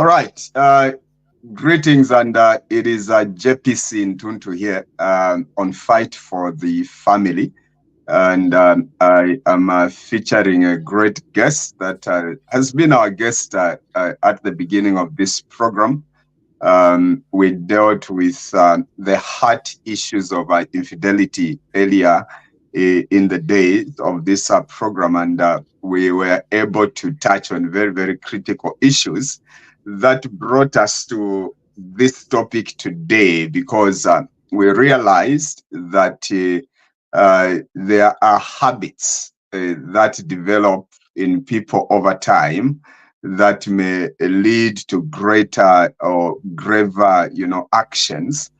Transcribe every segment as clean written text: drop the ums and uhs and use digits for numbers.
All right. Greetings, and it is JPC in Tuntu here on Fight for the Family. And I am featuring a great guest that has been our guest at the beginning of this program. We dealt with the heart issues of infidelity earlier in the days of this program, and we were able to touch on very, very critical issues that brought us to this topic today, because we realized that there are habits that develop in people over time that may lead to greater or graver, actions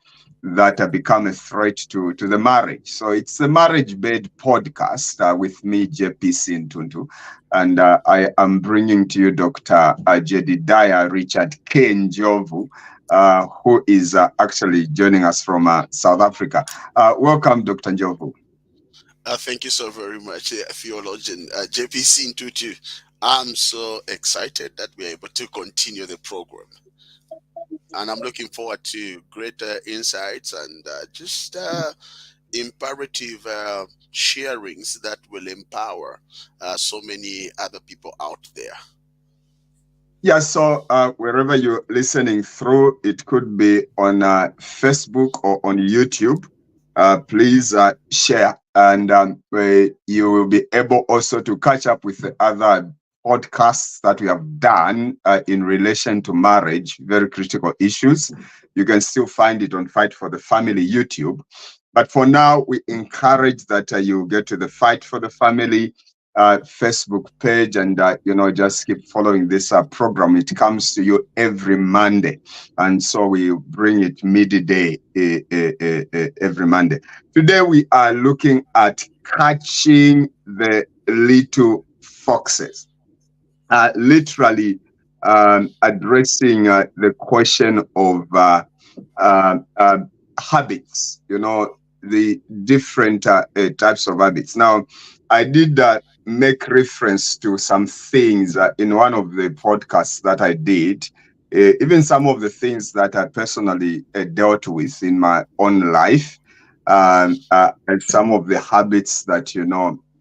that become a threat to the marriage. So it's a marriage bed podcast with me, JPC Ntuntu, and I am bringing to you Dr. Jedediah Richard K. Njovu, who is actually joining us from South Africa. Welcome, Dr. Njovu. Thank you so very much, theologian JPC Ntutu. I'm so excited that we're able to continue the program. And I'm looking forward to greater insights and just imperative sharings that will empower so many other people out there. Yeah, so wherever you're listening through, it could be on Facebook or on YouTube. Please share, and you will be able also to catch up with the other podcasts that we have done in relation to marriage, very critical issues. You can still find it on Fight for the Family YouTube. But for now, we encourage that you get to the Fight for the Family Facebook page, and just keep following this program. It comes to you every Monday, and so we bring it midday every Monday. Today we are looking at catching the little foxes, literally addressing the question of habits, the different types of habits. Now, I did make reference to some things in one of the podcasts that I did, even some of the things that I personally dealt with in my own life, and some of the habits that,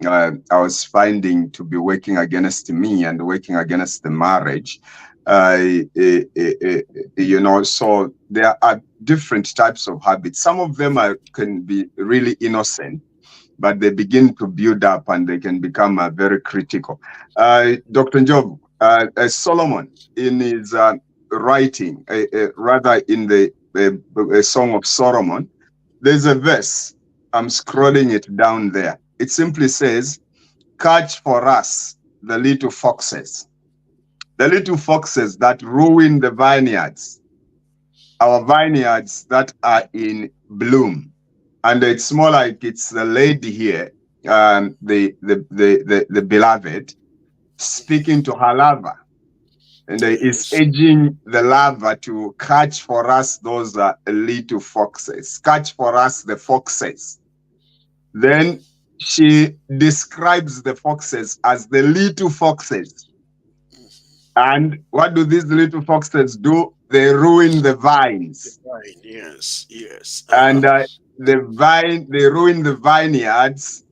I was finding to be working against me and working against the marriage. So there are different types of habits. Some of them can be really innocent, but they begin to build up and they can become very critical. Dr. Job, Solomon, in his writing, rather in the Song of Solomon, there's a verse. I'm scrolling it down there. It simply says, "Catch for us the little foxes that ruin the vineyards, our vineyards that are in bloom." And it's more like it's the lady here, the beloved, speaking to her lover, and is urging the lover to catch for us those little foxes, catch for us the foxes. Then she describes the foxes as the little foxes. And what do these little foxes do? They ruin the vines. Yes. And they ruin the vineyards,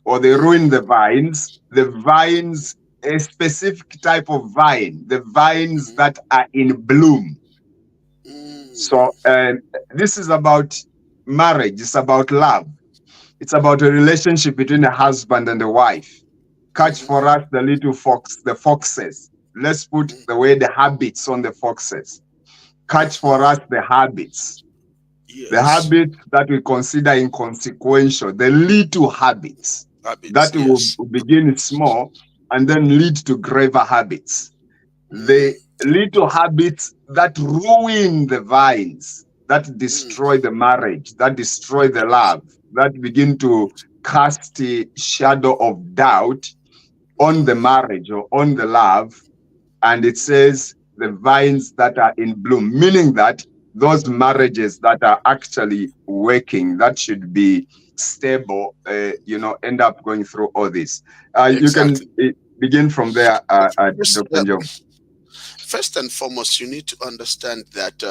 or they ruin the vines, a specific type of vine, the vines that are in bloom. So this is about marriage. It's about love. It's about a relationship between a husband and a wife. Catch for us the little the foxes. Let's put the word habits on the foxes. Catch for us the habits. Yes. The habits that we consider inconsequential, the little habits that will begin small and then lead to graver habits. The little habits that ruin the vines, that destroy the marriage, that destroy the love, that begin to cast a shadow of doubt on the marriage or on the love. And it says the vines that are in bloom, meaning that those marriages that are actually working, that should be stable, end up going through all this. Exactly. You can begin from there, Dr. Joe. First and foremost, you need to understand that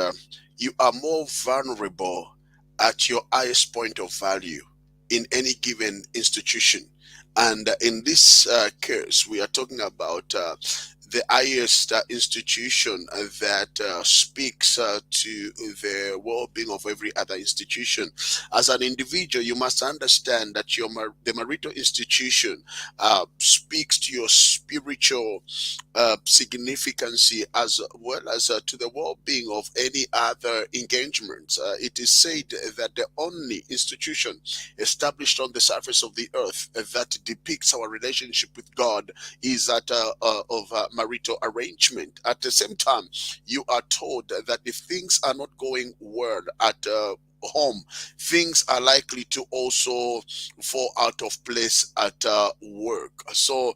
you are more vulnerable at your highest point of value in any given institution. And in this case, we are talking about the highest institution that speaks to the well being of every other institution. As an individual, you must understand that the marital institution speaks to your spiritual significance as well as to the well-being of any other engagements. It is said that the only institution established on the surface of the earth that depicts our relationship with God is that of marital arrangement. At the same time, you are told that if things are not going well at home, things are likely to also fall out of place at work. So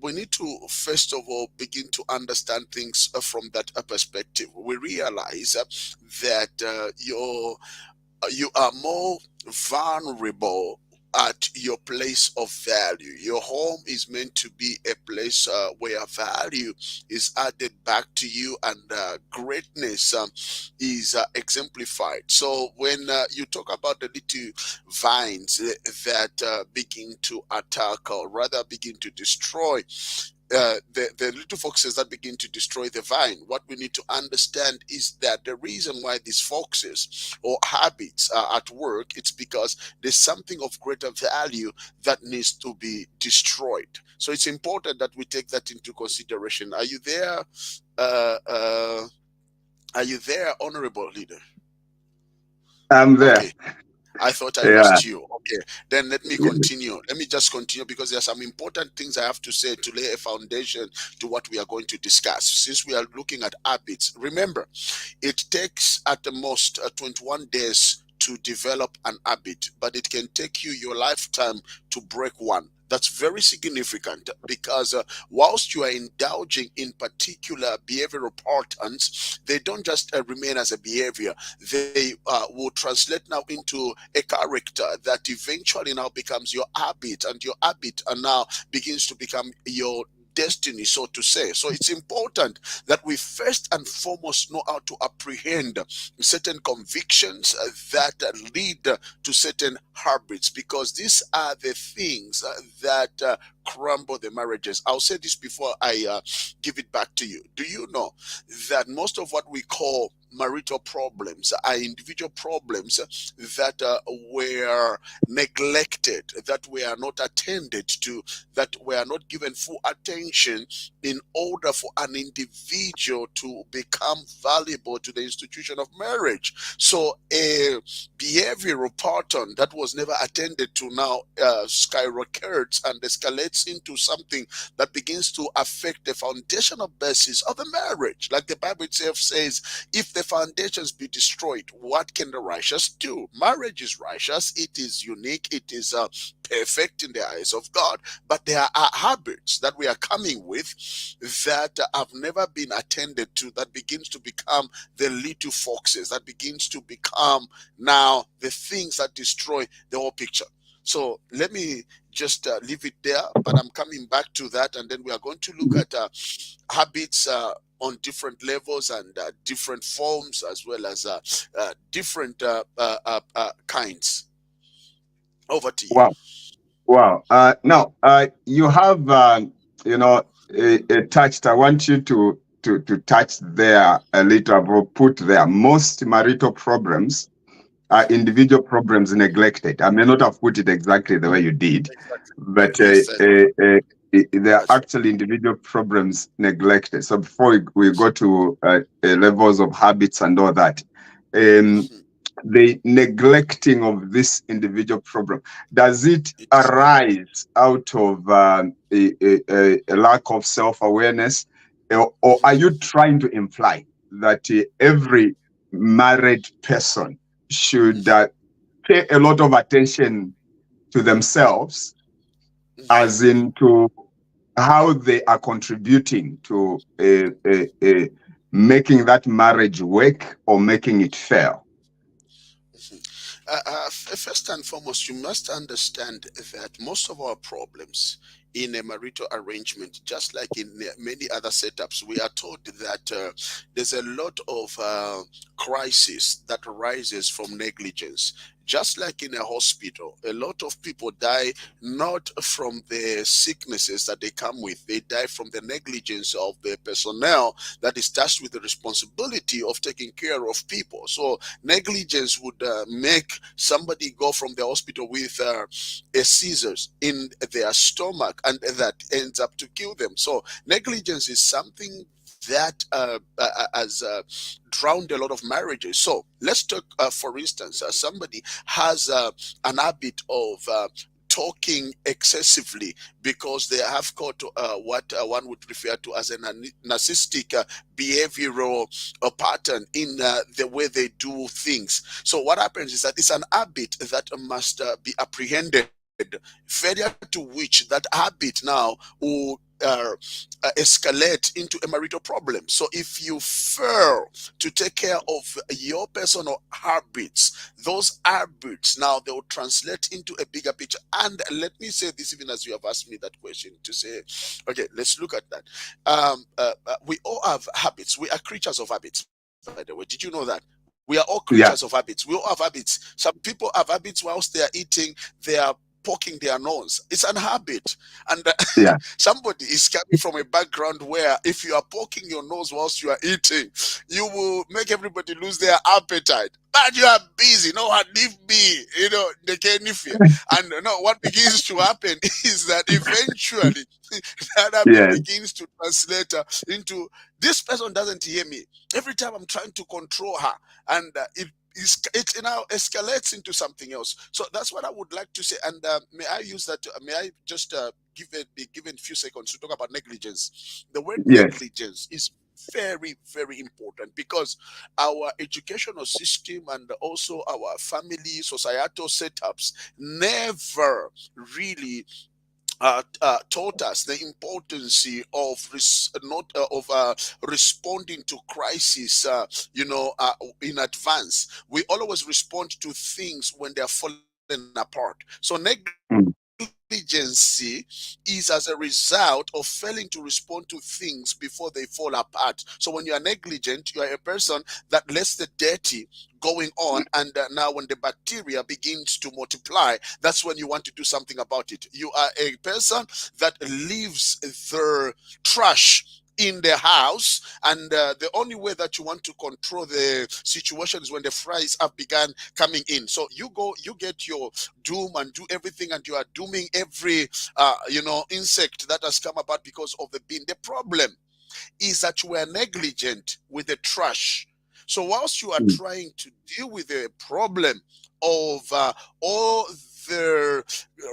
we need to first of all begin to understand things from that perspective. We realize that you are more vulnerable at your place of value. Your home is meant to be a place where value is added back to you, and greatness is exemplified. So when you talk about the little vines that begin to attack, or rather begin to destroy the little foxes that begin to destroy the vine, what we need to understand is that the reason why these foxes or habits are at work, it's because there's something of greater value that needs to be destroyed. So it's important that we take that into consideration. Are you there? Uh, uh, are you there, honorable leader? I'm there. Okay. I thought I Yeah. lost you. Okay, then let me continue. Let me just continue because there are some important things I have to say to lay a foundation to what we are going to discuss. Since we are looking at habits, remember, it takes at the most 21 days to develop an habit, but it can take you your lifetime to break one. That's very significant because whilst you are indulging in particular behavioral patterns, they don't just remain as a behavior. They will translate now into a character that eventually now becomes your habit, and your habit and now begins to become your destiny, so to say. So it's important that we first and foremost know how to apprehend certain convictions that lead to certain habits, because these are the things that crumble the marriages. I'll say this before I give it back to you. Do you know that most of what we call marital problems are individual problems that were neglected, that were not attended to, that were not given full attention in order for an individual to become valuable to the institution of marriage? So a behavioral pattern that was never attended to now skyrockets and escalates into something that begins to affect the foundational basis of the marriage. Like the Bible itself says, if the foundations be destroyed, what can the righteous do? Marriage is righteous, it is unique, it is perfect in the eyes of God. But there are habits that we are coming with that have never been attended to, that begins to become the little foxes, that begins to become now the things that destroy the whole picture. So let me just leave it there, but I'm coming back to that, and then we are going to look at habits on different levels and different forms, as well as different kinds. Over to you. Wow. Wow. Now, you have, touched. I want you to touch there a little, or put there. Most marital problems are Mhm. individual problems neglected. I may not have put it exactly the way you did, Exactly. but Yes, they are that's right. actually individual problems neglected. So before we go to levels of habits and all that, um, Mhm. the neglecting of this individual problem, does it Yes. arise out of a lack of self-awareness, or are Mhm. you trying to imply that every married person should Mhm. pay a lot of attention to themselves, as Mhm. in to how they are contributing to making that marriage work or making it fail? Mhm. First and foremost, you must understand that most of our problems in a marital arrangement, just like in many other setups, we are told that there's a lot of crisis that arises from negligence. Just like in a hospital, a lot of people die not from the sicknesses that they come with, they die from the negligence of the personnel that is tasked with the responsibility of taking care of people. So, negligence would make somebody go from the hospital with a scissors in their stomach, and that ends up to kill them. So negligence is something that has drowned a lot of marriages. So let's talk, for instance, somebody has an habit of talking excessively because they have caught what one would refer to as a narcissistic behavioral pattern in the way they do things. So what happens is that it's an habit that must be apprehended. Failure to which that habit now will escalate into a marital problem. So if you fail to take care of your personal habits, those habits now they will translate into a bigger picture. And let me say this, even as you have asked me that question, to say, okay, let's look at that. We all have habits. We are creatures of habits, by the way. Did you know that? We are all creatures of Yeah, habits. We all have habits. Some people have habits whilst they are eating, they are poking their nose. It's an habit. And yeah, somebody is coming from a background where if you are poking your nose whilst you are eating, you will make everybody lose their appetite. But you are busy. No one leave me. They can't fear. And what begins to happen is that eventually that habit yeah, begins to translate into this person doesn't hear me. Every time I'm trying to control her, and it now escalates into something else. So that's what I would like to say. And may I use that? May I just be given a few seconds to talk about negligence? The word yes, negligence is very, very important because our educational system and also our family societal setups never really taught us the importance of not of responding to crisis, in advance. We always respond to things when they are falling apart. So mm, negligency is as a result of failing to respond to things before they fall apart. So when you are negligent, you are a person that lets the dirty going on, and now when the bacteria begins to multiply, that's when you want to do something about it. You are a person that leaves the trash in the house, and the only way that you want to control the situation is when the flies have begun coming in. So you get your doom and do everything, and you are dooming every insect that has come about because of the bin. The problem is that you were negligent with the trash. So whilst you are mm, trying to deal with the problem of all the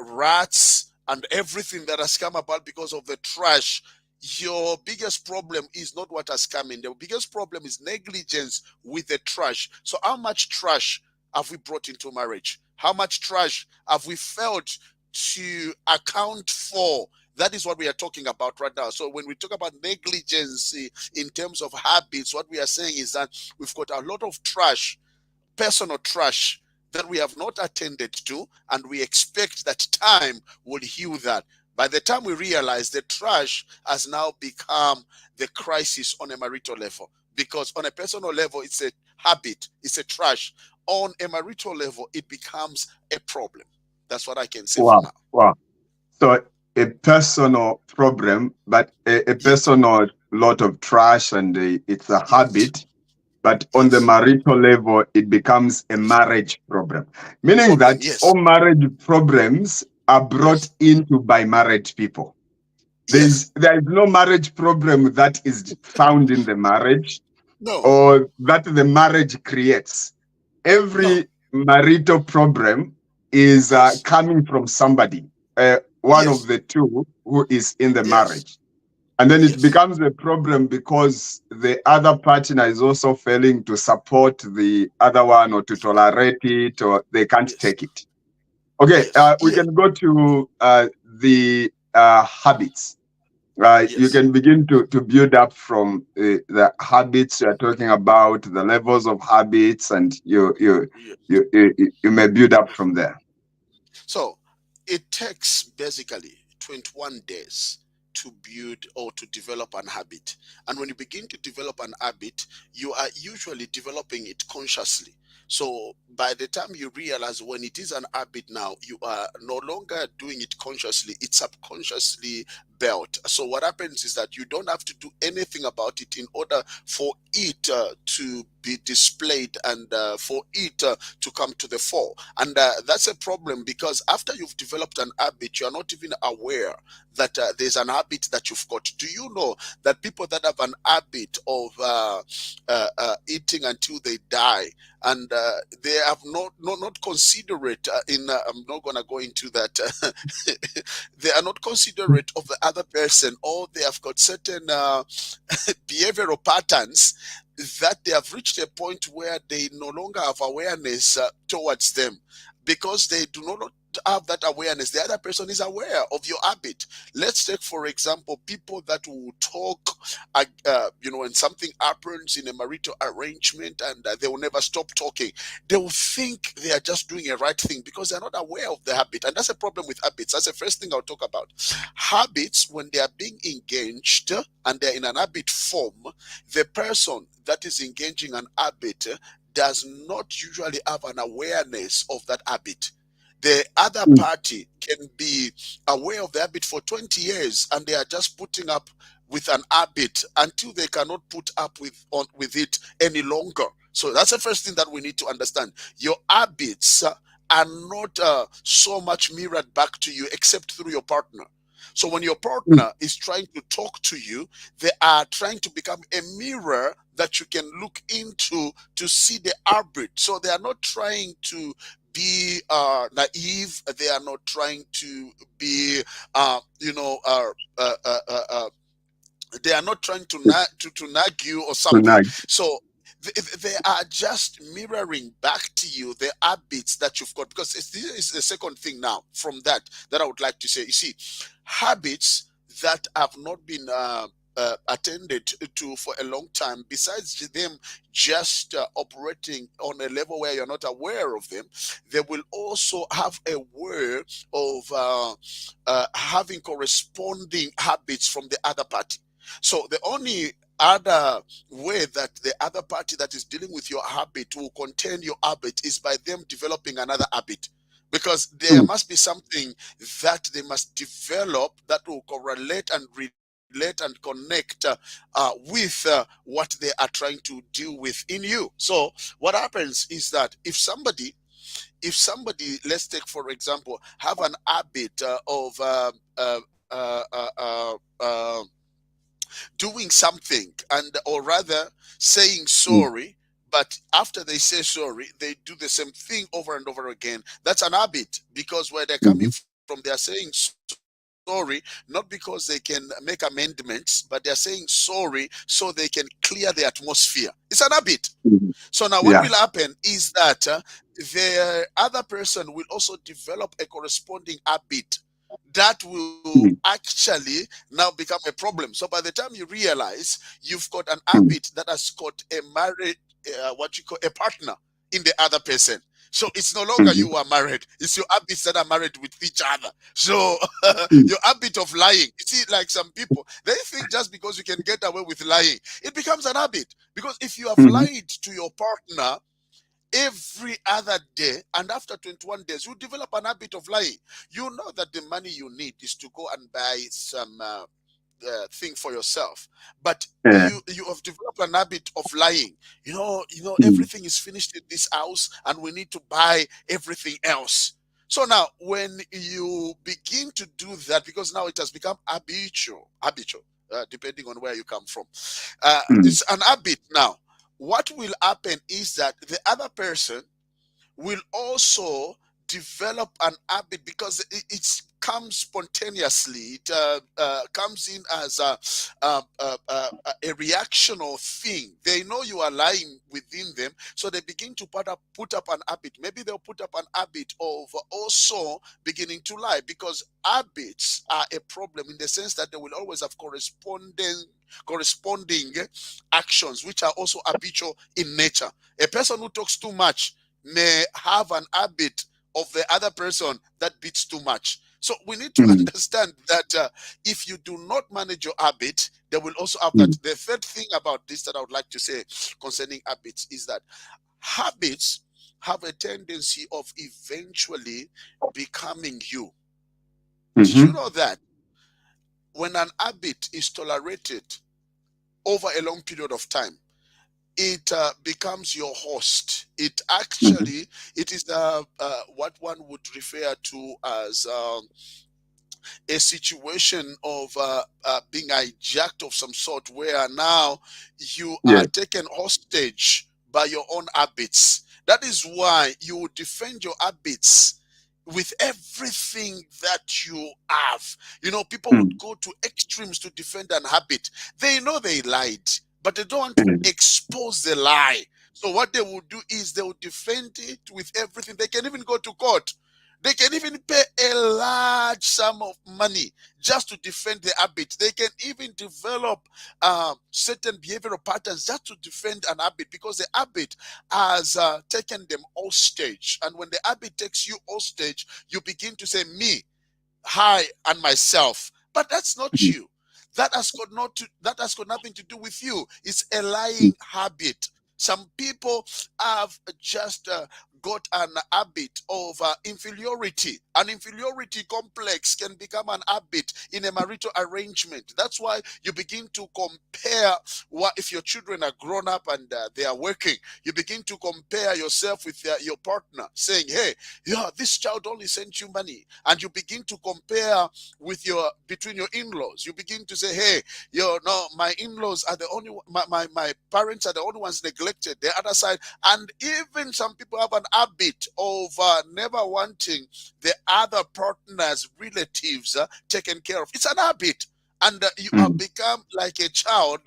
rats and everything that has come about because of the trash, your biggest problem is not what has come in. The biggest problem is negligence with the trash. So how much trash have we brought into marriage? How much trash have we failed to account for? That is what we are talking about right now. So when we talk about negligence in terms of habits, what we are saying is that we've got a lot of trash, personal trash, that we have not attended to, and we expect that time will heal that. By the time we realize, the trash has now become the crisis on a marital level, because on a personal level it's a habit, it's a trash. On a marital level it becomes a problem. That's what I can say for wow, now. wow. So a personal problem, but a Yes, personal lot of trash, and it's a yes, habit. But on the yes. marital level, it becomes a marriage problem, meaning Problem, that all yes, marriage problems are brought yes, into by married people. yes. There is no marriage problem that is found in the marriage No, or that the marriage creates. no, Every marital problem is yes, coming from somebody, one of yes, the two who is in the yes, marriage. And then it yes, becomes a problem because the other partner is also failing to support the other one or to tolerate it, or they can't yes, take it. Okay, yes, we yes, can go to the habits. You yes, can begin to build up from the habits you're talking about, the levels of habits, and yes. you may build up from there. So it takes basically 21 days to build or to develop an habit. And when you begin to develop an habit, you are usually developing it consciously. So by the time you realize when it is an habit now, you are no longer doing it consciously, it's subconsciously built. So what happens is that you don't have to do anything about it in order for it to be displayed and for it to come to the fore. And that's a problem because after you've developed an habit, you are not even aware that there's an habit that you've got. Do you know that people that have an habit of eating until they die, and they have not considerate I'm not going to go into that. They are not considerate of the other person, or they have got certain behavioral patterns that they have reached a point where they no longer have awareness towards them, because they do not have that awareness. The other person is aware of your habit. Let's take, for example, people that will talk, when something happens in a marital arrangement and they will never stop talking. They will think they are just doing a right thing because they're not aware of the habit. And that's a problem with habits. That's the first thing I'll talk about. Habits, when they are being engaged and they're in an habit form, the person that is engaging an habit does not usually have an awareness of that habit. The other mm, party can be aware of the habit for 20 years and they are just putting up with an habit until they cannot put up with it any longer. So that's the first thing that we need to understand. Your habits are not so much mirrored back to you except through your partner. So when your mm, partner is trying to talk to you, they are trying to become a mirror that you can look into to see the habit. So they are not trying to be naive. They are not trying to be, uh, you know, uh, uh, uh, uh, uh, they are not trying to, mm. to nag you or something. Tonight. So they are just mirroring back to you the habits that you've got. Because this is the second thing now from that I would like to say. You see, habits that have not been attended to for a long time, besides them just operating on a level where you're not aware of them, they will also have a way of having corresponding habits from the other party. So the only other way that the other party that is dealing with your habit will contain your habit is by them developing another habit, because there Mm, must be something that they must develop that will correlate and relate and connect with what they are trying to deal with in you. So what happens is that if somebody, let's take for example, have an habit of doing something, and or rather saying mm, sorry, but after they say sorry they do the same thing over and over again. That's an habit, because where they're coming mhm, from, they are saying sorry not because they can make amendments, but they're saying sorry so they can clear the atmosphere. It's an habit. So now mhm. what will happen Yeah. is that the other person will also develop a corresponding habit that will Mm, actually now become a problem. So by the time you realize, you've got an mm, habit that has got a married, what you call a partner in the other person. So it's no longer you mhm, who are married, it's your habits that are married with each other. So mm, your habit of lying, you see, like some people, they think just because you can get away with lying, it becomes an habit. Because if you have mhm, lied to your partner every other day, and after 21 days you develop an habit of lying, you know that the money you need is to go and buy some thing for yourself, but yeah, you have developed an habit of lying. mm, Everything is finished in this house and we need to buy everything else. So now when you begin to do that, because now it has become habitual, depending on where you come from, mm, it's an habit now. What will happen is that the other person will also develop an habit, because it comes spontaneously. It comes in as a reactional thing. They know you are lying within them, so they begin to put up an habit. Maybe they'll put up an habit of also beginning to lie, because habits are a problem in the sense that they will always have corresponding actions which are also habitual in nature. A person who talks too much may have an habit of the other person that beats too much. So we need to mm, understand that if you do not manage your habit, they will also have that. mm, The third thing about this that I would like to say concerning habits is that habits have a tendency of eventually becoming you. Did you mhm, know that when an habit is tolerated over a long period of time, it becomes your host. It mhm. actually, it is what one would refer to as a situation of being hijacked of some sort, where now you are Yes. taken hostage by your own habits. That is why you would defend your habits with everything that you have. You know, people would Mm, go to extremes to defend an habit. They know they lied, but they don't want to mm, expose the lie. So what they will do is they will defend it with everything. They can even go to court. They can even pay a large sum of money just to defend the habit. They can even develop certain behavioral patterns just to defend an habit, because the habit has taken them hostage. And when the habit takes you hostage, you begin to say, me, I, and myself. But that's not mm, you. That has got nothing to do with you. It's a mm, lying habit. Some people have just got an habit of inferiority. An inferiority complex can become an habit in a marital arrangement. That's why you begin to compare. What if your children are grown up and they are working? You begin to compare yourself with your partner, saying, "Hey, yeah, this child only sent you money," and you begin to compare with your between your in-laws. You begin to say, "Hey, no, my in-laws are the only my parents are the only ones neglected, the other side." And even some people have an habit of never wanting the other partner's relatives taken care of. It's an habit. And you have mm. become like a child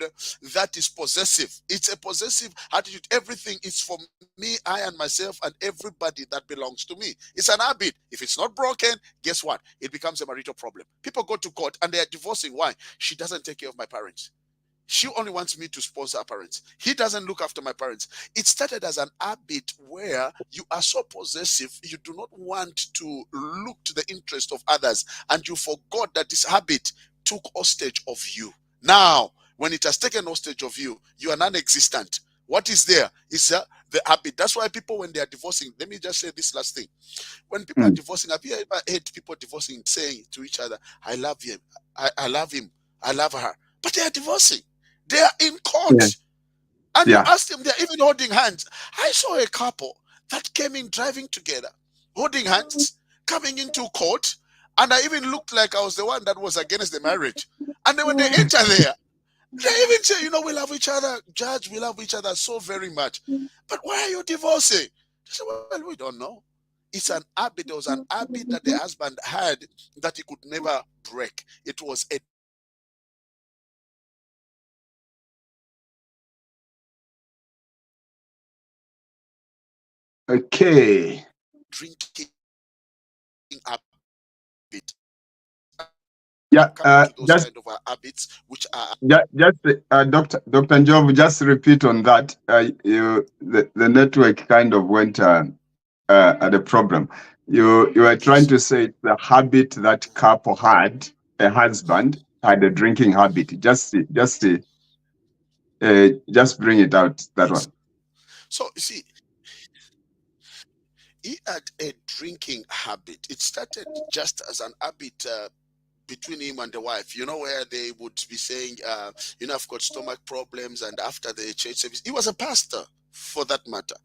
that is possessive. It's a possessive attitude. Everything is for me, I, and myself, and everybody that belongs to me. It's an habit. If it's not broken, guess what? It becomes a marital problem. People go to court and they are divorcing. Why? She doesn't take care of my parents. She only wants me to sponsor her parents. He doesn't look after my parents. It started as an habit where you are so possessive, you do not want to look to the interest of others, and you forgot that this habit took hostage of you. Now, when it has taken hostage of you, you are non existent. What is there is the habit. That's why people, when they are divorcing, let me just say this last thing. When people are Mm. divorcing, have you ever heard people divorcing saying to each other, I love him, I love him, I love her? But they are divorcing. They are in Yeah. court. And you Yeah. ask them, they're even holding hands. I saw a couple that came in driving together, holding hands, coming into court. And I even looked like I was the one that was against the marriage. And then when they enter there, they even say, we love each other, Judge, we love each other so very much. But why are you divorcing? They say, well, we don't know. It's an habit. There was an habit that the husband had that he could never break. It was a drinking habit. And when you are drinking, you are becoming a drinking habit. Okay. And when you become into those Yeah. kind of Just habits, which are just Dr. Njov, just repeat on that. The network kind of went at a problem. You were trying yes, to say the habit that couple had, a husband had a drinking habit. Just bring it out, that yes. one. So you see, he had a drinking habit. It started just as an habit between him and the wife, where they would be saying, I've got stomach problems. And after the church service, he was a pastor for that matter.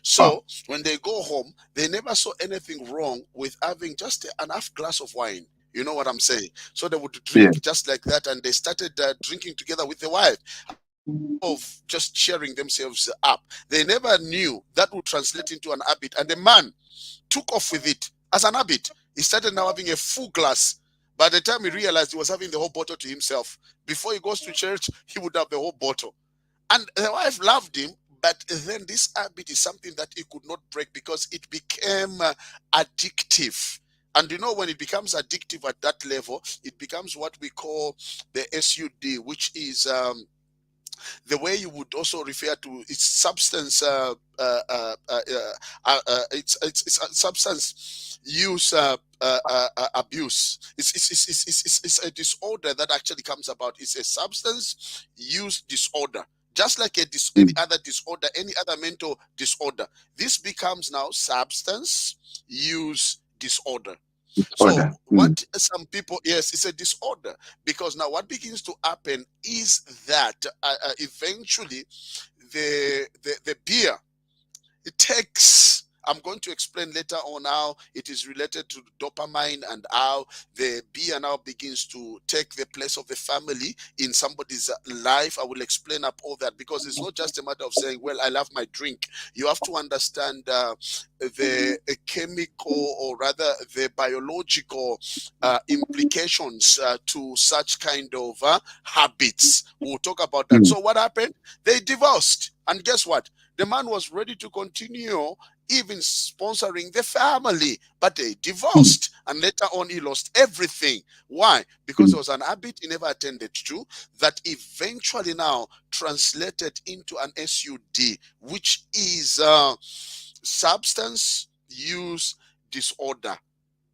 So Oh, when they go home, they never saw anything wrong with having just an half glass of wine. You know what I'm saying? So they would yeah. drink just like that, and they started drinking together with the wife of just cheering themselves up. They never knew that would translate into an habit, and the man took off with it as an habit. He started now having a full glass. By the time he realized he was having the whole bottle to himself, before he goes to church, he would have the whole bottle. And the wife loved him, but then this habit is something that he could not break because it became addictive. And when it becomes addictive at that level, it becomes what we call the SUD, which is the way you would also refer to its substance it's a substance use abuse. It's a disorder that actually comes about. It's a substance use disorder. Just like any mm. other disorder, any other mental disorder, this becomes now substance use disorder. So Order. Mm, what some people, yes, it's a disorder, because now what begins to happen is that eventually the beer, it takes, I'm going to explain later on how it is related to dopamine and how the beer now begins to take the place of the family in somebody's life. I will explain up all that, because it's not just a matter of saying, well, I love my drink. You have to understand the chemical, or rather the biological implications to such kind of habits. We'll talk about that. mm, So what happened? They divorced, and guess what? The man was ready to continue even sponsoring the family, but they mm, divorced, and later on he lost everything. Why? Because mm, there was an habit he never attended to, that eventually now translated into an SUD, which is substance use disorder,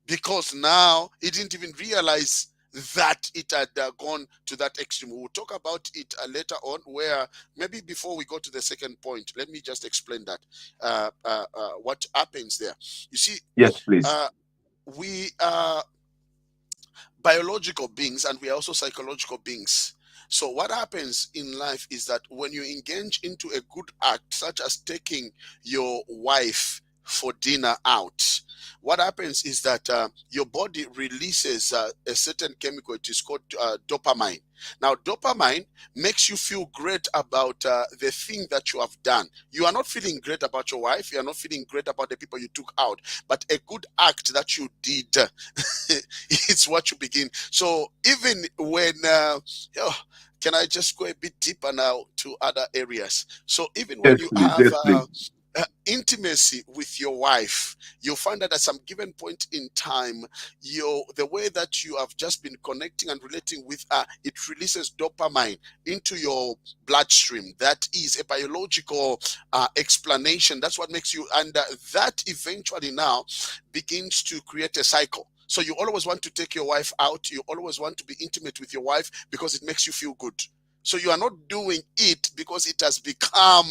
because now he didn't even realize that it had gone to that extreme. We'll talk about it later on, where maybe before we go to the second point, let me just explain that what happens there. You see, yes, please. uh, we are biological beings, and we are also psychological beings. So what happens in life is that when you engage into a good act, such as taking your wife for dinner out, what happens is that your body releases a certain chemical. It is called dopamine. Now dopamine makes you feel great about the thing that you have done. You are not feeling great about your wife, you are not feeling great about the people you took out, but a good act that you did, it's what you begin. So even when oh, can I just go a bit deeper now to other areas? So even when Yes, you please. have Yes, please. intimacy with your wife, you'll find that at some given point in time, the way that you have just been connecting and relating with her, it releases dopamine into your bloodstream. That is a biological explanation. That's what makes you, and that eventually now begins to create a cycle. So you always want to take your wife out. You always want to be intimate with your wife because it makes you feel good. So you are not doing it because it has become,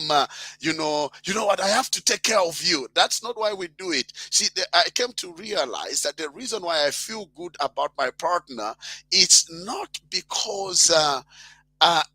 you know what, I have to take care of you. That's not why we do it. See, I came to realize that the reason why I feel good about my partner, it's not because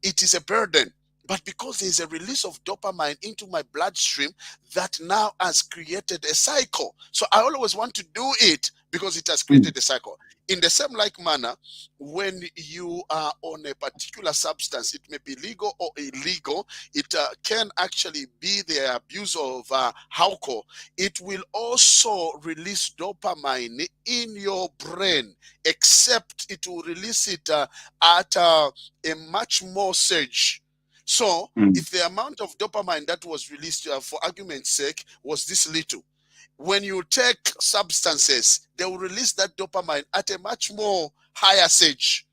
it is a burden, but because there is a release of dopamine into my bloodstream that now has created a cycle. So I always want to do it because it has Mm, created a cycle. In the same like manner, when you are on a particular substance, it may be legal or illegal. It can actually be the abuse of alcohol. It will also release dopamine in your brain, except it will release it at a much more surge. So mm, if the amount of dopamine that was released, for argument's sake, was this little, when you take substances, they will release that dopamine at a much more higher surge.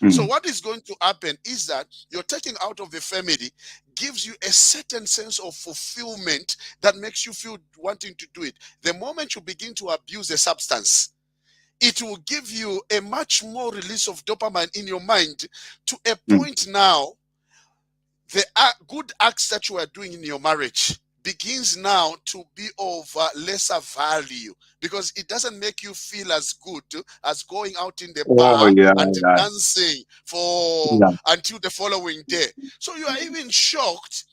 So mm, what is going to happen is that you're taking out of the family gives you a certain sense of fulfillment that makes you feel wanting to do it. The moment you begin to abuse a substance, it will give you a much more release of dopamine in your mind, to a mm. point now the good acts that you are doing in your marriage begins now to be of lesser value, because it doesn't make you feel as good as going out in the Oh, bar yeah, and yeah, dancing for yeah. until the following day. So you are even shocked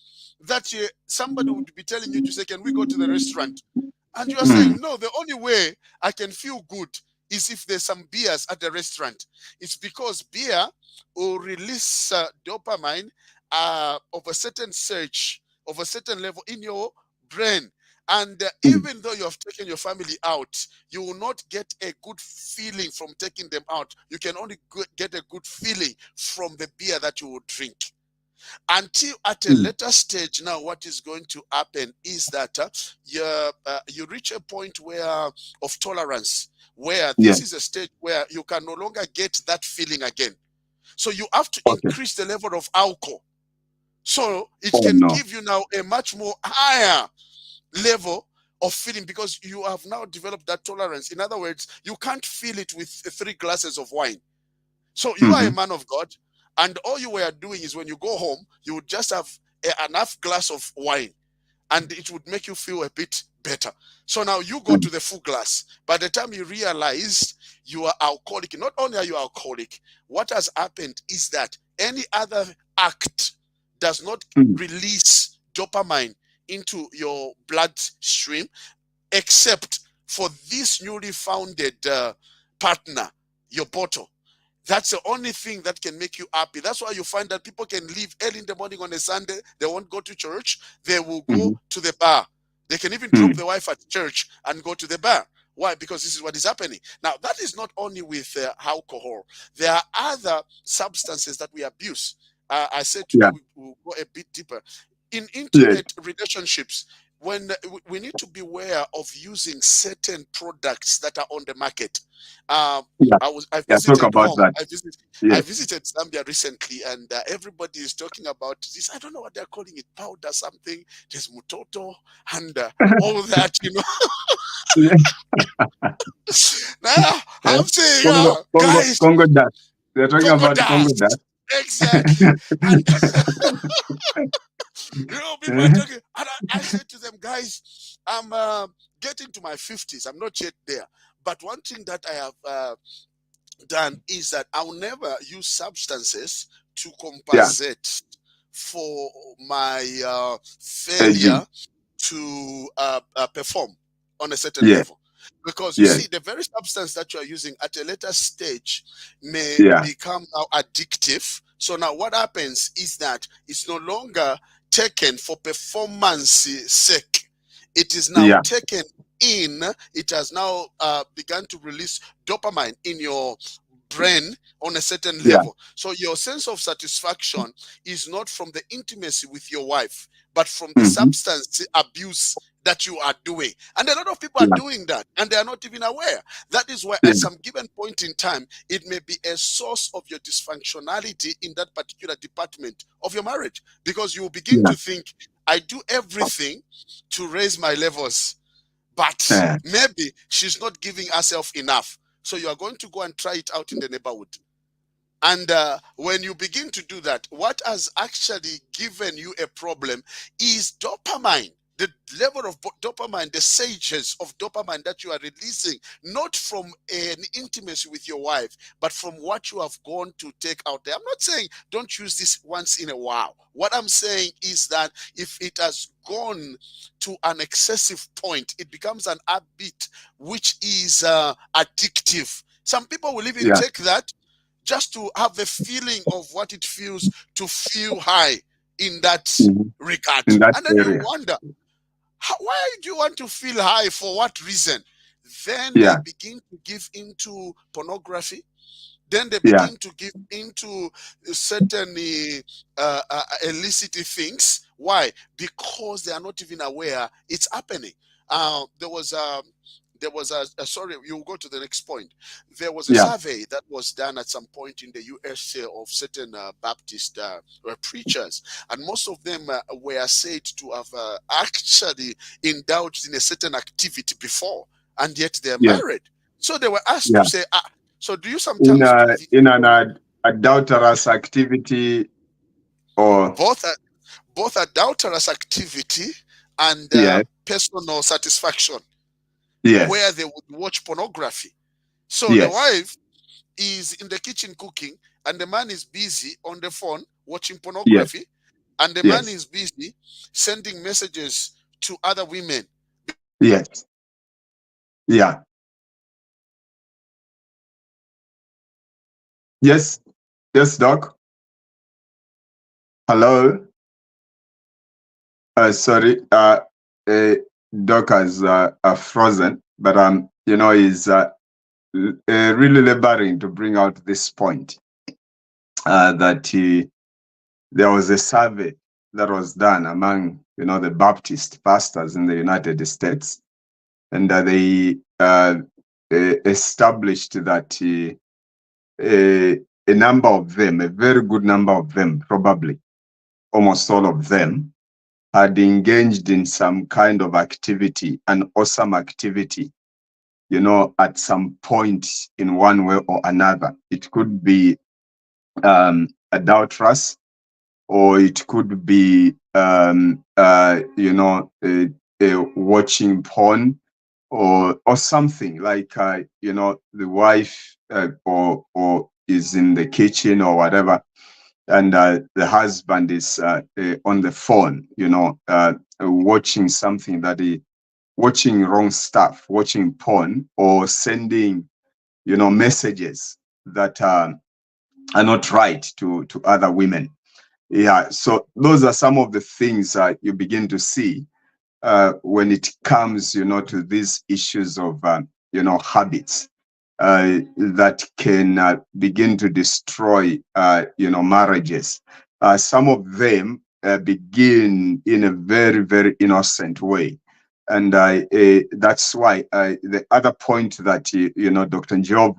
that somebody would be telling you to say, can we go to the restaurant? And you are Mm, saying, no, the only way I can feel good is if there's some beers at the restaurant. It's because beer will release dopamine of a certain surge, of a certain level in your brain. And mm, even though you have taken your family out, you will not get a good feeling from taking them out. You can only get a good feeling from the beer that you will drink, until at a mm. later stage. Now what is going to happen is that you reach a point where of tolerance, where Yes. this is a stage where you can no longer get that feeling again. So you have to Okay. increase the level of alcohol, so it Oh, can no. give you now a much more higher level of feeling, because you have now developed that tolerance. In other words, you can't feel it with 3 glasses of wine. So you are a Mm-hmm. man of God, and all you were doing is when you go home, you would just have enough glass of wine, and it would make you feel a bit better. So now you go to the full glass. By the time you realize you are alcoholic, not only are you alcoholic, what has happened is that any other act does not Mm-hmm. release dopamine into your bloodstream except for this newly founded partner, your bottle. That's the only thing that can make you happy. That's why you find that people can leave early in the morning on a Sunday. They won't go to church. They will go Mm-hmm. to the bar. They can even drop the wife at church and go to the bar. Why? Because this is what is happening. Now, that is not only with alcohol. There are other substances that we abuse. I said today Yeah. we'll go a bit deeper. In Yes. intimate relationships, when we need to beware of using certain products that are on the market. Um, Yeah. I Yeah. Talk visited about home. that. I Yes. visited Zambia recently, and everybody is talking about this. I don't know what they're calling it, powder something. There's mutoto and all that. Yeah. Now I'm saying, guys, Congo dust. They're talking Congo about Congo dust. dust. Exactly. And people are talking. And I said to them, guys, I'm getting to my 50s. I'm not yet there. But one thing that I have done is that I'll never use substances to Yeah. compensate for my Aging. failure to perform on a certain Yeah. level. Because you Yes. see, the very substance that you are using at a later stage may Yeah. become now addictive. So now what happens is that it's no longer taken for performance sake. It is now Yeah. taken in, it has now begun to release dopamine in your brain on a certain Yeah. level. So your sense of satisfaction is not from the intimacy with your wife, but from the Mm-hmm. substance abuse that you are doing. And a lot of people are Yeah. doing that and they are not even aware. That is why, Yeah. at some given point in time, it may be a source of your dysfunctionality in that particular department of your marriage, because you will begin Yeah. to think, I do everything to raise my levels, but Yeah. maybe she's not giving herself enough. So you are going to go and try it out in the neighborhood. And when you begin to do that, what has actually given you a problem is dopamine. The level of dopamine, the sages of dopamine that you are releasing, not from an intimacy with your wife, but from what you have gone to take out there. I'm not saying don't use this once in a while. What I'm saying is that if it has gone to an excessive point, it becomes an habit which is addictive. Some people will even Yeah. take that just to have the feeling of what it feels to feel high in that Mhm. regard. In that And then you area. wonder, why do you want to feel high? For what reason? Then they Yeah. begin to give into pornography. Then they Yeah. begin to give into certain illicit things. Why? Because they are not even aware it's happening. There was sorry, you'll go to the next point. There was a Yeah. survey that was done at some point in the USA of certain Baptist preachers, and most of them were said to have actually indulged in a certain activity before, and yet they're Yes. married. So they were asked to Yeah. say, so do you In sometimes do this? in an adulterous activity or Both both adulterous activity and yes. personal satisfaction, where Yes. they would watch pornography. So the Yes. wife is in the kitchen cooking, and the man is busy on the phone watching Yes. pornography, and the man Yes. is busy sending messages to other women. Yes. Yeah. Yes. Yes, Doc. Hello. Sorry. Uh, Doc has frozen, but he's really laboring to bring out this point that there was a survey that was done among the Baptist pastors in the United States, and they established that a number of them, a very good number of them, probably almost all of them, had engaged in some kind of activity, an awesome activity, at some point in one way or another. It could be adulterous, or it could be, watching porn, or something like, the wife, or is in the kitchen or whatever, and the husband is on the phone, watching something that he watching wrong stuff, watching porn, or sending, messages that are not right to other women. Yeah, so those are some of the things you begin to see when it comes, to these issues of, habits that can begin to destroy, marriages. Some of them begin in a very, very innocent way. And that's why the other point that, Dr. Job,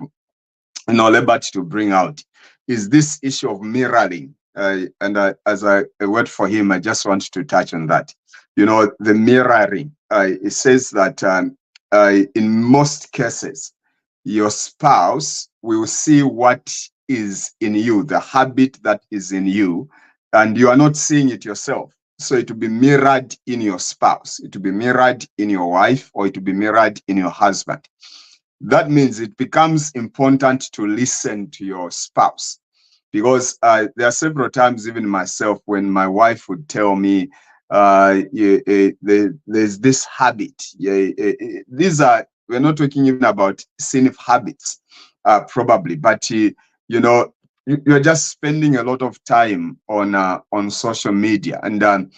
Lebert, to bring out is this issue of mirroring. And as I wait for him, I just want to touch on that. The mirroring. It says that in most cases, your spouse will see what is in you, the habit that is in you, and you are not seeing it yourself. So it will be mirrored in your spouse, it will be mirrored in your wife, or it will be mirrored in your husband. That means it becomes important to listen to your spouse, because there are several times, even myself, when my wife would tell me, there's this habit. We're not talking even about sinful habits, probably, but you're just spending a lot of time on social media, and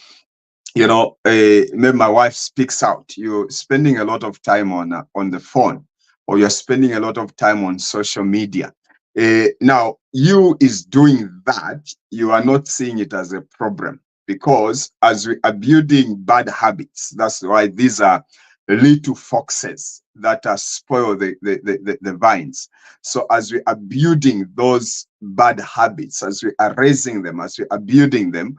maybe my wife speaks out. You're spending a lot of time on the phone, or you're spending a lot of time on social media. Now, you is doing that. You are not seeing it as a problem, because as we are building bad habits, that's why these are little foxes that are spoil the vines. So as we are building those bad habits, as we are raising them, as we are building them,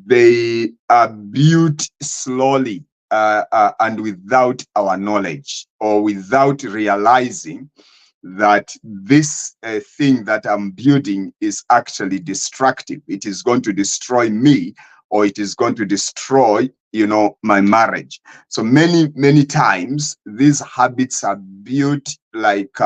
they are built slowly, and without our knowledge, or without realizing that this thing that I'm building is actually destructive. It is going to destroy me, or it is going to destroy, my marriage. So many times these habits are built like,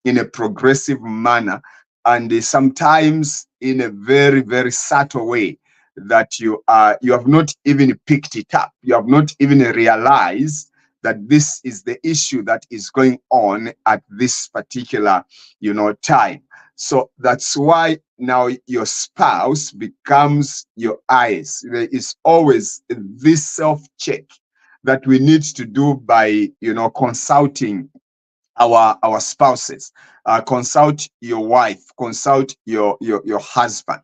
in a progressive manner, and sometimes in a very, very subtle way, that you have not even picked it up. You have not even realized that this is the issue that is going on at this particular, time. So that's why now your spouse becomes your eyes. There is always this self-check that we need to do by, consulting our spouses. Consult your wife, consult your husband.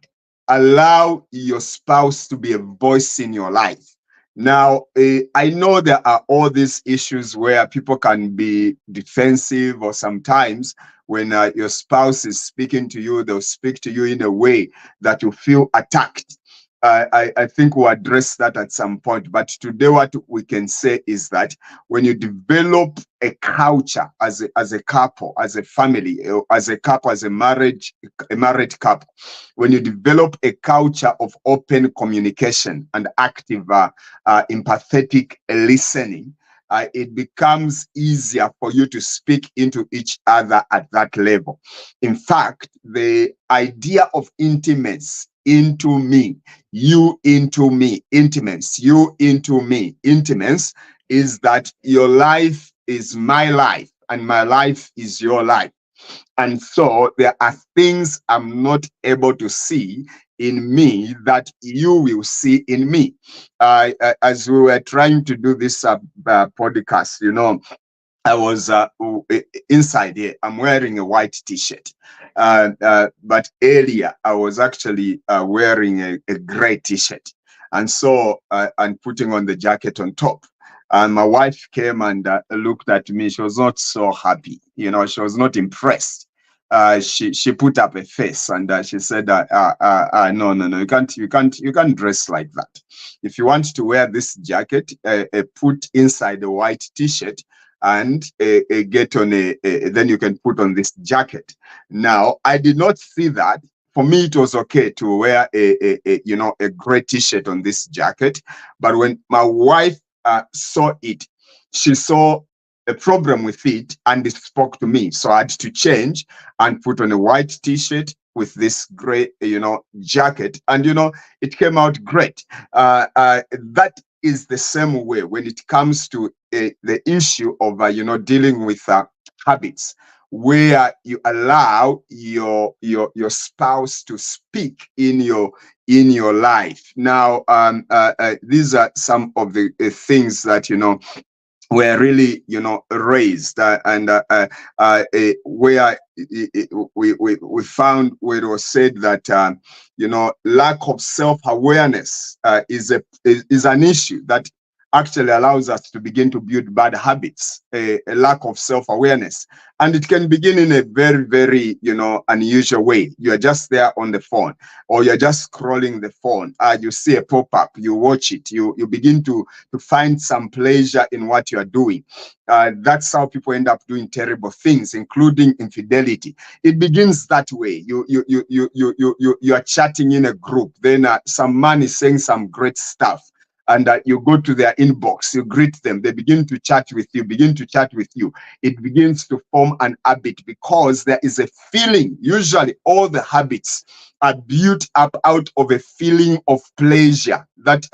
Allow your spouse to be a voice in your life. Now, I know there are all these issues where people can be defensive, or sometimes when your spouse is speaking to you, they'll speak to you in a way that you feel attacked. I think we'll address that at some point. But today, what we can say is that when you develop a culture as a couple, as a family, as a couple, as a married couple, when you develop a culture of open communication and active, empathetic listening, it becomes easier for you to speak into each other at that level. In fact, the idea of intimacy, into me, you into me, intimates, you into me, intimates, is that your life is my life and my life is your life. And so there are things I'm not able to see in me that you will see in me. As we were trying to do this podcast, I was inside here. I'm wearing a white T-shirt, but earlier I was actually wearing a gray T-shirt, and so and putting on the jacket on top. And my wife came and looked at me. She was not so happy. She was not impressed. she put up a face, and she said, no, no, no, you can't dress like that. If you want to wear this jacket, put inside a white t-shirt, and get on then you can put on this jacket. Now, I did not see that. For me, it was okay to wear a gray t-shirt on this jacket. But when my wife saw it, she saw a problem with it, and it spoke to me. So I had to change and put on a white t-shirt with this gray, jacket, and it came out great. That is the same way when it comes to the issue of dealing with habits, where you allow your spouse to speak in your life. Now, these are some of the things that were really raised, where we found where it was said that lack of self-awareness is an issue that actually allows us to begin to build bad habits. A lack of self-awareness, and it can begin in a very, very unusual way. You're just there on the phone, or you're just scrolling the phone. You see a pop-up, you watch it, you begin to find some pleasure in what you're doing. That's how people end up doing terrible things, including infidelity. It begins that way. You are chatting in a group, then some man is saying some great stuff, and you go to their inbox, you greet them, they begin to chat with you, it begins to form an habit, because there is a feeling. Usually all the habits are built up out of a feeling of pleasure that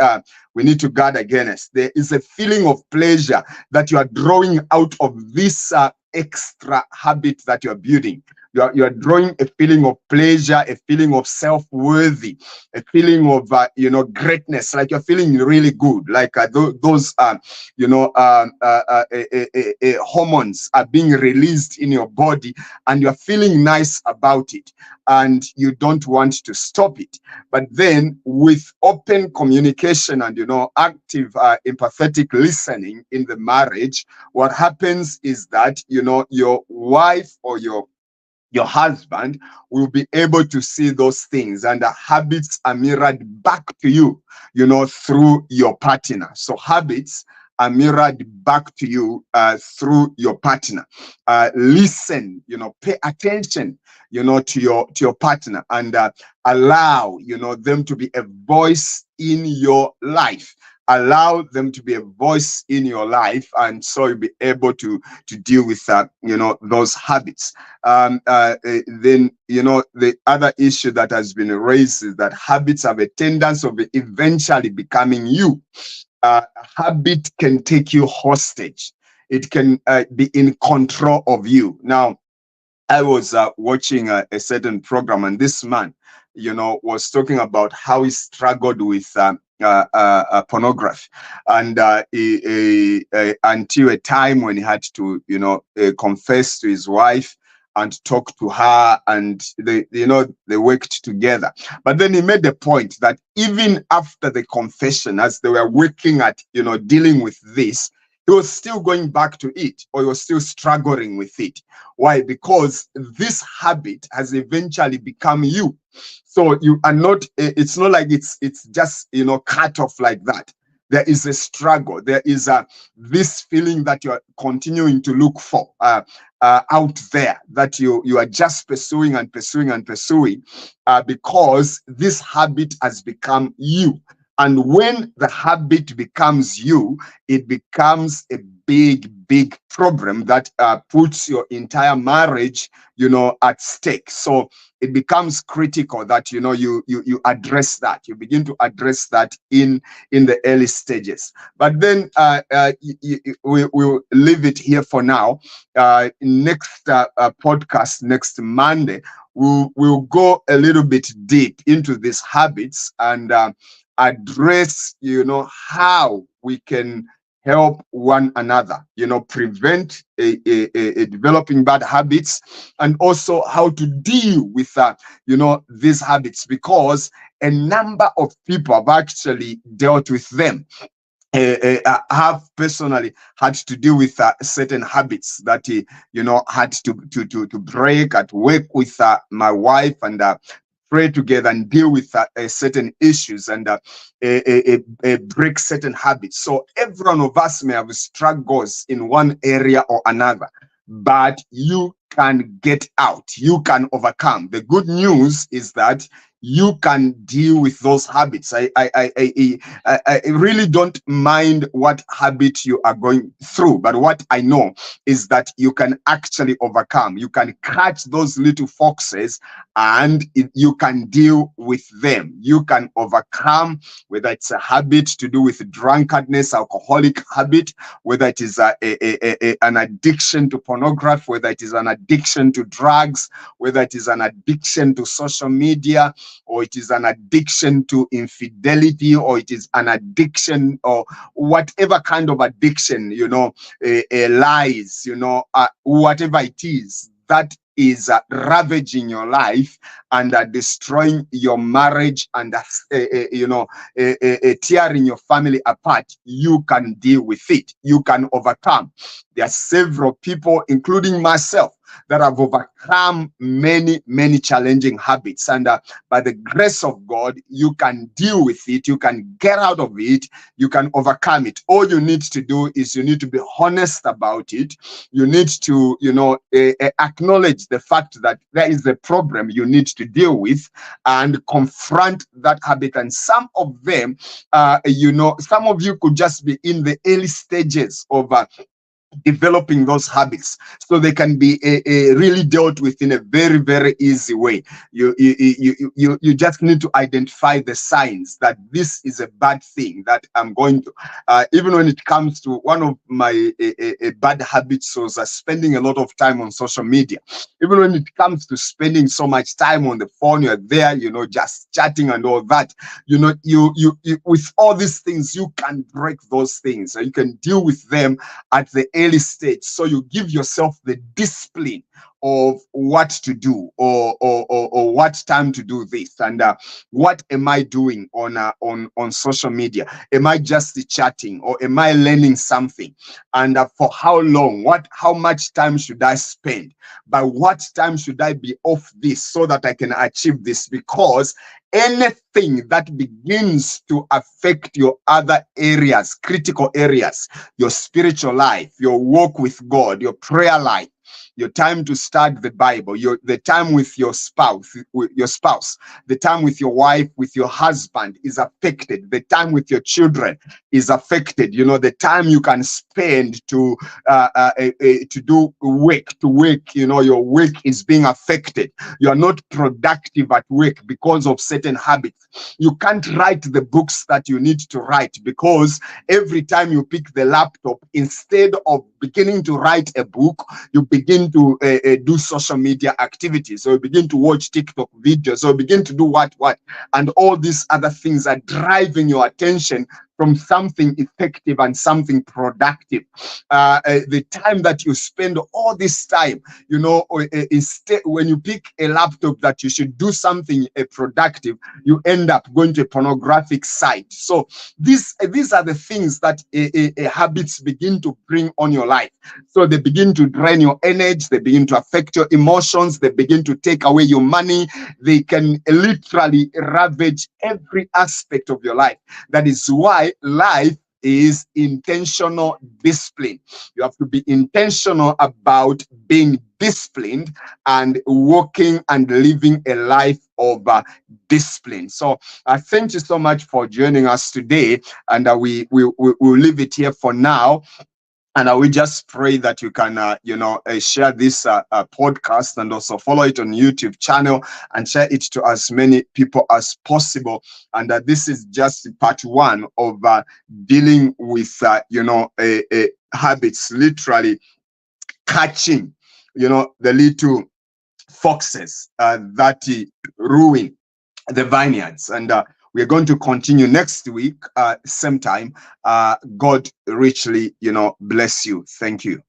we need to guard against. There is a feeling of pleasure that you are drawing out of this extra habit that you're building. You are drawing a feeling of pleasure, a feeling of self-worthy, a feeling of greatness, like you're feeling really good, like those hormones are being released in your body, and you're feeling nice about it, and you don't want to stop it. But then, with open communication and active empathetic listening in the marriage, what happens is that your wife or your husband will be able to see those things, and the habits are mirrored back to you, through your partner. So habits are mirrored back to you through your partner. Listen, pay attention, to your partner, and allow, them to be a voice in your life. Allow them to be a voice in your life, and so you'll be able to deal with those habits. Then the other issue that has been raised is that habits have a tendency of eventually becoming you. Habit can take you hostage. It can be in control of you. Now, I was watching a certain program, and this man, was talking about how he struggled with pornography, and until a time when he had to, confess to his wife and talk to her, and they worked together. But then he made the point that even after the confession, as they were working at, dealing with this, he was still going back to it, or he was still struggling with it. Why? Because this habit has eventually become you. So you are not, it's not like it's just, cut off like that. There is a struggle. There is this feeling that you are continuing to look for out there, that you are just pursuing and pursuing and pursuing, because this habit has become you. And when the habit becomes you, it becomes a big, big problem that puts your entire marriage, at stake. So it becomes critical that you address that. You begin to address that in the early stages. But then we'll leave it here for now. Next podcast, next Monday, we'll go a little bit deep into these habits, and address how we can help one another, prevent developing bad habits, and also how to deal with these habits, because a number of people have actually dealt with them. have personally had to deal with certain habits that had to break at work with my wife, and pray together and deal with certain issues, and break certain habits. So every one of us may have struggles in one area or another, but you can get out, you can overcome. The good news is that you can deal with those habits. I really don't mind what habit you are going through, but what I know is that you can actually overcome. You can catch those little foxes, and you can deal with them. You can overcome, whether it's a habit to do with drunkenness, alcoholic habit, whether it is an addiction to pornography, whether it is an addiction to drugs, whether it is an addiction to social media, or it is an addiction to infidelity, or it is an addiction, or whatever kind of addiction, lies, whatever it is that is ravaging your life and destroying your marriage, and tearing your family apart. You can deal with it. You can overcome. There are several people, including myself, that have overcome many challenging habits, and by the grace of God, you can deal with it. You can get out of it. You can overcome it. All you need to do is you need to be honest about it. You need to acknowledge the fact that there is a problem you need to deal with, and confront that habit. And some of them, some of you could just be in the early stages of developing those habits, so they can be really dealt with in a very easy way. You just need to identify the signs that this is a bad thing that I'm going to. Even when it comes to one of my bad habits, was spending a lot of time on social media. Even when it comes to spending so much time on the phone, you're there, just chatting and all that. You with all these things, you can break those things. You can deal with them at the early stage, so you give yourself the discipline of what to do, or what time to do this, and what am I doing on social media? Am I just chatting, or am I learning something? And for how long? How much time should I spend? By what time should I be off this, so that I can achieve this? Because anything that begins to affect your other areas, critical areas, your spiritual life, your walk with God, your prayer life, your time to study the Bible, the time with your spouse, the time with your wife, with your husband is affected. The time with your children is affected. The time you can spend to do work, your work is being affected. You are not productive at work because of certain habits. You can't write the books that you need to write, because every time you pick the laptop, instead of beginning to write a book, you begin to do social media activities, or you begin to watch TikTok videos, or begin to do what, and all these other things are driving your attention from something effective and something productive. The time that you spend all this time, instead, when you pick a laptop that you should do something productive, you end up going to a pornographic site. So these are the things that habits begin to bring on your life. So they begin to drain your energy, they begin to affect your emotions, they begin to take away your money. They can literally ravage every aspect of your life. That is why life is intentional discipline. You have to be intentional about being disciplined and working and living a life of discipline. So thank you so much for joining us today, and we'll leave it here for now. And we just pray that you can, share this podcast, and also follow it on YouTube channel, and share it to as many people as possible. And this is just part one of dealing with, habits, literally catching, the little foxes that ruin the vineyards. And we're going to continue next week, same time. God richly, bless you. Thank you.